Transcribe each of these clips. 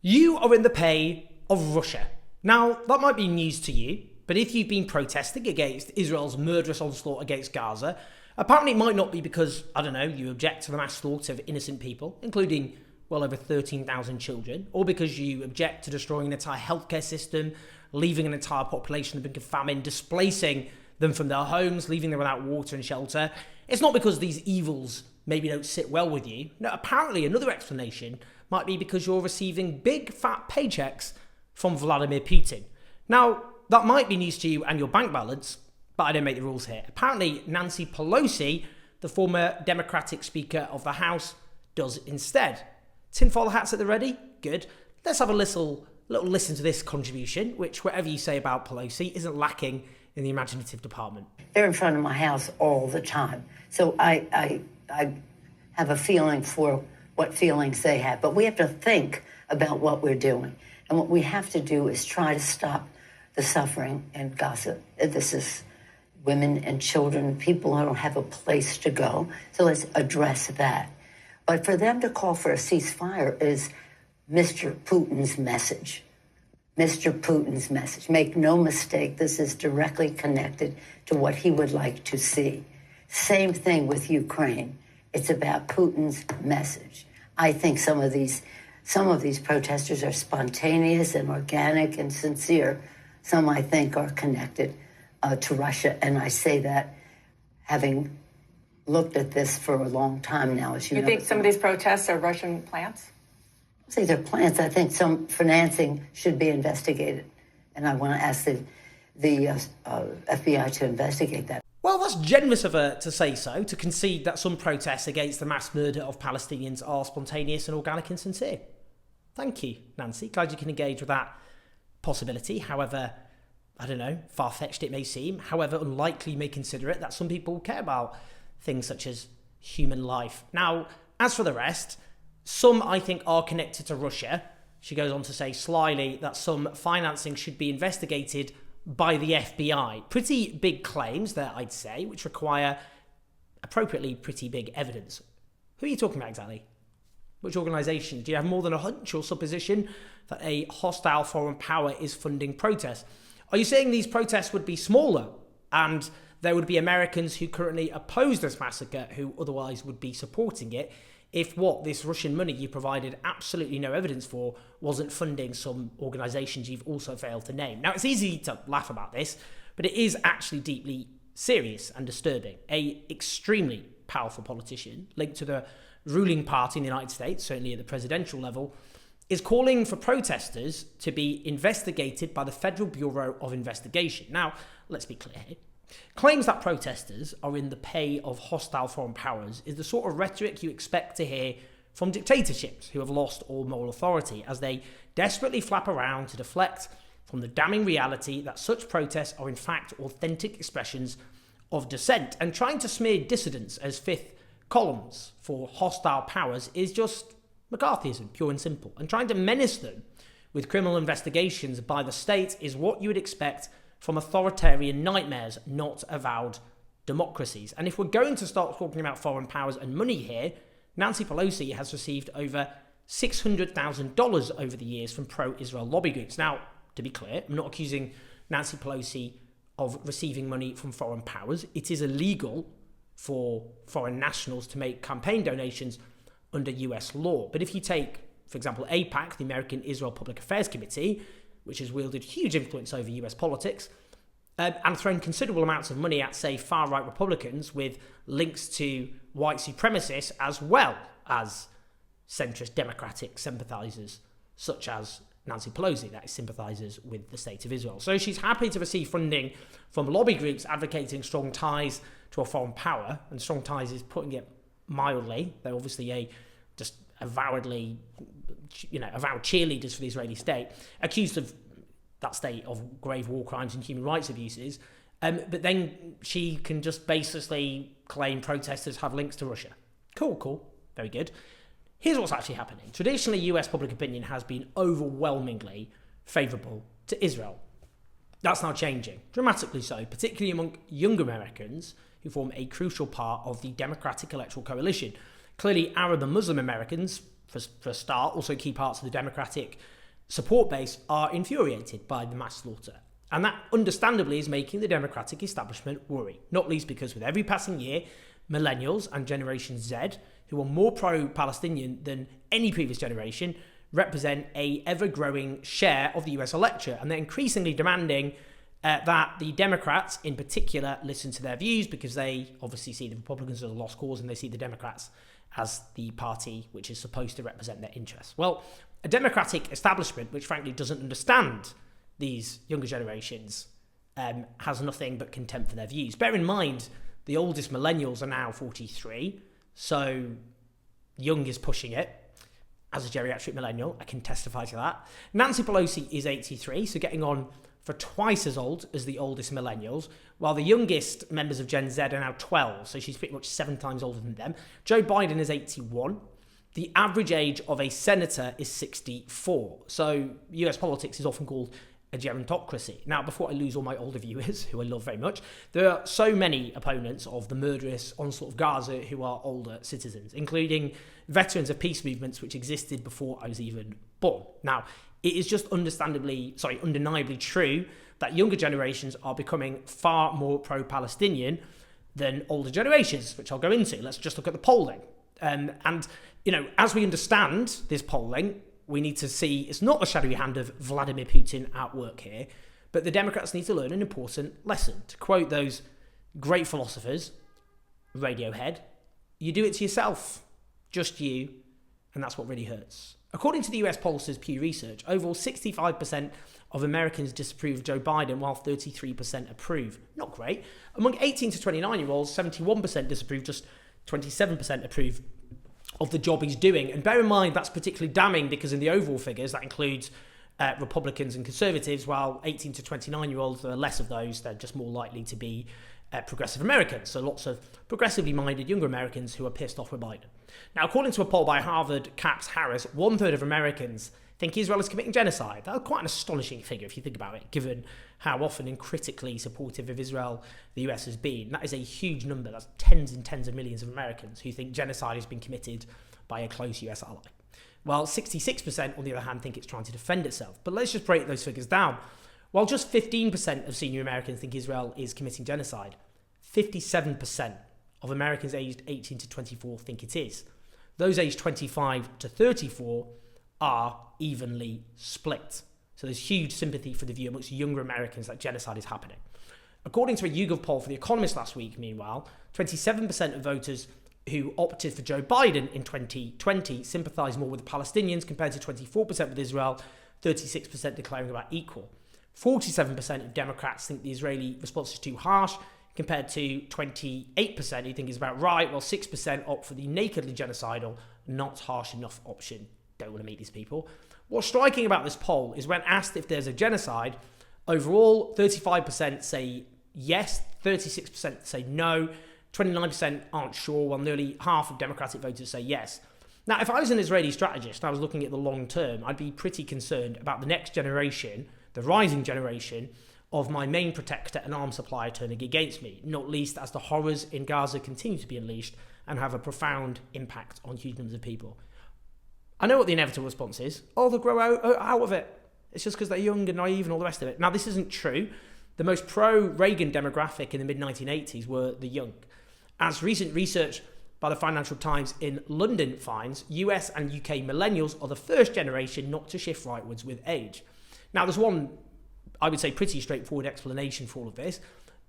You are in the pay of Russia. Now, that might be news to you, but if you've been protesting against Israel's murderous onslaught against Gaza, apparently it might not be because, I don't know, you object to the mass slaughter of innocent people, including well over 13,000 children, or because you object to destroying an entire healthcare system, leaving an entire population in the brink of famine, displacing them from their homes, leaving them without water and shelter. It's not because these evils maybe don't sit well with you. No, apparently another explanation might be because you're receiving big fat paychecks from Vladimir Putin. Now, that might be news to you and your bank balance, but I don't make the rules here. Apparently, Nancy Pelosi, the former Democratic Speaker of the House, does instead. Tinfoil hats at the ready? Good. Let's have a little listen to this contribution, which, whatever you say about Pelosi, isn't lacking in the imaginative department. They're in front of my house all the time. So I have a feeling for what feelings they have. But we have to think about what we're doing. And what we have to do is try to stop the suffering in Gaza. This is women and children, people who don't have a place to go. So let's address that. But for them to call for a ceasefire is Mr. Putin's message. Mr. Putin's message. Make no mistake, this is directly connected to what he would like to see. Same thing with Ukraine. It's about Putin's message. I think some of these protesters are spontaneous and organic and sincere. Some, I think, are connected to Russia. And I say that having looked at this for a long time now. As you know, think some of these protests are Russian plants? I say they're plants. I think some financing should be investigated. And I want to ask the FBI to investigate that. Well, that's generous of her to say so, to concede that some protests against the mass murder of Palestinians are spontaneous and organic and sincere. Thank you, Nancy. Glad you can engage with that possibility. However, I don't know, far-fetched it may seem, however unlikely you may consider it, that some people care about things such as human life. Now, as for the rest, some, I think, are connected to Russia. She goes on to say slyly that some financing should be investigated by the FBI. Pretty big claims there, I'd say, which require, appropriately, pretty big evidence. Who are you talking about exactly? Which organisation? Do you have more than a hunch or supposition that a hostile foreign power is funding protests? Are you saying these protests would be smaller and there would be Americans who currently oppose this massacre who otherwise would be supporting it if this Russian money you provided absolutely no evidence for wasn't funding some organisations you've also failed to name? Now, it's easy to laugh about this, but it is actually deeply serious and disturbing. A extremely powerful politician linked to the ruling party in the United States, certainly at the presidential level, is calling for protesters to be investigated by the Federal Bureau of Investigation. Now, let's be clear here. Claims that protesters are in the pay of hostile foreign powers is the sort of rhetoric you expect to hear from dictatorships who have lost all moral authority, as they desperately flap around to deflect from the damning reality that such protests are in fact authentic expressions of dissent. And trying to smear dissidents as fifth columns for hostile powers is just McCarthyism, pure and simple. And trying to menace them with criminal investigations by the state is what you would expect from authoritarian nightmares, not avowed democracies. And if we're going to start talking about foreign powers and money here, Nancy Pelosi has received over $600,000 over the years from pro-Israel lobby groups. Now, to be clear, I'm not accusing Nancy Pelosi of receiving money from foreign powers. It is illegal for foreign nationals to make campaign donations under US law. But if you take, for example, AIPAC, the American Israel Public Affairs Committee, which has wielded huge influence over US politics, and thrown considerable amounts of money at, say, far-right Republicans with links to white supremacists, as well as centrist Democratic sympathisers, such as Nancy Pelosi, that is sympathisers with the State of Israel. So she's happy to receive funding from lobby groups advocating strong ties to a foreign power, and strong ties is putting it mildly. They're obviously avowed cheerleaders for the Israeli state, accused of that state of grave war crimes and human rights abuses. But then she can just basically claim protesters have links to Russia. Cool. Very good. Here's what's actually happening. Traditionally, US public opinion has been overwhelmingly favourable to Israel. That's now changing, dramatically so, particularly among young Americans who form a crucial part of the Democratic Electoral Coalition. Clearly, Arab and Muslim Americans, for a start, also key parts of the Democratic support base are infuriated by the mass slaughter. And that understandably is making the Democratic establishment worry, not least because with every passing year, millennials and Generation Z, who are more pro-Palestinian than any previous generation, represent a ever-growing share of the US electorate, and they're increasingly demanding that the Democrats in particular listen to their views, because they obviously see the Republicans as a lost cause and they see the Democrats as the party which is supposed to represent their interests. Well, a Democratic establishment which frankly doesn't understand these younger generations has nothing but contempt for their views. Bear in mind, the oldest millennials are now 43, so young is pushing it. As a geriatric millennial, I can testify to that. Nancy Pelosi is 83, so getting on for twice as old as the oldest millennials, while the youngest members of Gen Z are now 12, so she's pretty much 7 times older than them. Joe Biden is 81. The average age of a senator is 64. So US politics is often called a gerontocracy. Now, before I lose all my older viewers, who I love very much, there are so many opponents of the murderous onslaught of Gaza who are older citizens, including veterans of peace movements which existed before I was even born. Now, it is just undeniably true that younger generations are becoming far more pro-Palestinian than older generations, which I'll go into. Let's just look at the polling. As we understand this polling, we need to see it's not the shadowy hand of Vladimir Putin at work here, but the Democrats need to learn an important lesson. To quote those great philosophers, Radiohead, you do it to yourself, just you, and that's what really hurts. According to the US pollsters Pew Research, overall 65% of Americans disapprove of Joe Biden, while 33% approve. Not great. Among 18 to 29-year-olds, 71% disapprove, just 27% approve of the job he's doing. And bear in mind, that's particularly damning because in the overall figures, that includes Republicans and Conservatives, while 18 to 29-year-olds, there are less of those. They're just more likely to be progressive Americans. So lots of progressively minded younger Americans who are pissed off with Biden. Now, according to a poll by Harvard Capps Harris, 1/3 of Americans think Israel is committing genocide. That's quite an astonishing figure if you think about it, given how often and critically supportive of Israel the US has been. That is a huge number. That's tens and tens of millions of Americans who think genocide has been committed by a close US ally. While 66%, on the other hand, think it's trying to defend itself. But let's just break those figures down. While just 15% of senior Americans think Israel is committing genocide, 57% of Americans aged 18 to 24 think it is. Those aged 25 to 34 are evenly split. So there's huge sympathy for the view amongst younger Americans that genocide is happening. According to a YouGov poll for The Economist last week, meanwhile, 27% of voters who opted for Joe Biden in 2020 sympathise more with the Palestinians compared to 24% with Israel, 36% declaring about equal. 47% of Democrats think the Israeli response is too harsh, compared to 28% who think it's about right, while 6% opt for the nakedly genocidal, not harsh enough option. Don't want to meet these people. What's striking about this poll is when asked if there's a genocide, overall 35% say yes, 36% say no, 29% aren't sure, while nearly half of Democratic voters say yes. Now, if I was an Israeli strategist and I was looking at the long term, I'd be pretty concerned about the next generation, the rising generation, of my main protector and arms supplier turning against me, not least as the horrors in Gaza continue to be unleashed and have a profound impact on huge numbers of people. I know what the inevitable response is. Oh, they'll grow out of it. It's just because they're young and naive and all the rest of it. Now, this isn't true. The most pro-Reagan demographic in the mid-1980s were the young. As recent research by the Financial Times in London finds, US and UK millennials are the first generation not to shift rightwards with age. Now, there's one, I would say, pretty straightforward explanation for all of this.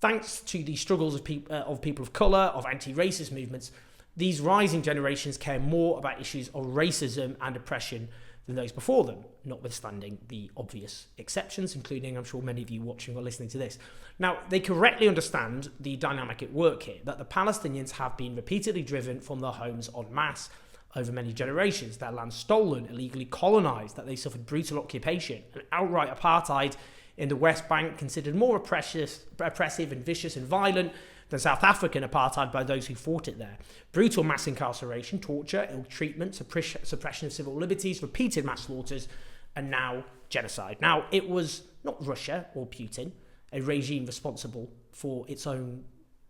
Thanks to the struggles of people of colour, of anti-racist movements, these rising generations care more about issues of racism and oppression than those before them, notwithstanding the obvious exceptions, including, I'm sure, many of you watching or listening to this. Now, they correctly understand the dynamic at work here, that the Palestinians have been repeatedly driven from their homes en masse over many generations, their land stolen, illegally colonised, that they suffered brutal occupation and outright apartheid in the West Bank, considered more oppressive and vicious and violent than South African apartheid by those who fought it there. Brutal mass incarceration, torture, ill treatment, suppression of civil liberties, repeated mass slaughters, and now genocide. Now, it was not Russia or Putin, a regime responsible for its own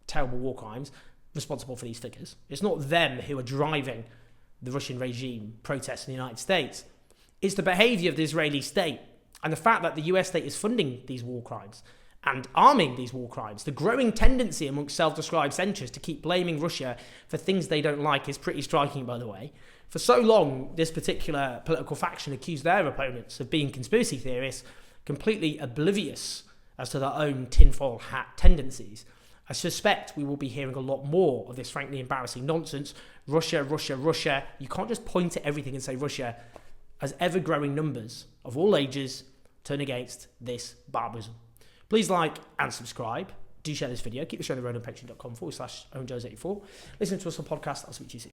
terrible war crimes, responsible for these figures. It's not them who are driving the Russian regime protests in the United States. It's the behaviour of the Israeli state and the fact that the US state is funding these war crimes and arming these war crimes. The growing tendency amongst self-described centrists to keep blaming Russia for things they don't like is pretty striking, by the way. For so long, this particular political faction accused their opponents of being conspiracy theorists, completely oblivious as to their own tinfoil hat tendencies. I suspect we will be hearing a lot more of this frankly embarrassing nonsense. Russia, Russia, Russia. You can't just point at everything and say Russia, as ever-growing numbers of all ages turn against this barbarism. Please like and subscribe. Do share this video. Keep the show on the road on patreon.com/OwenJones84. Listen to us on podcast. I'll speak to you soon.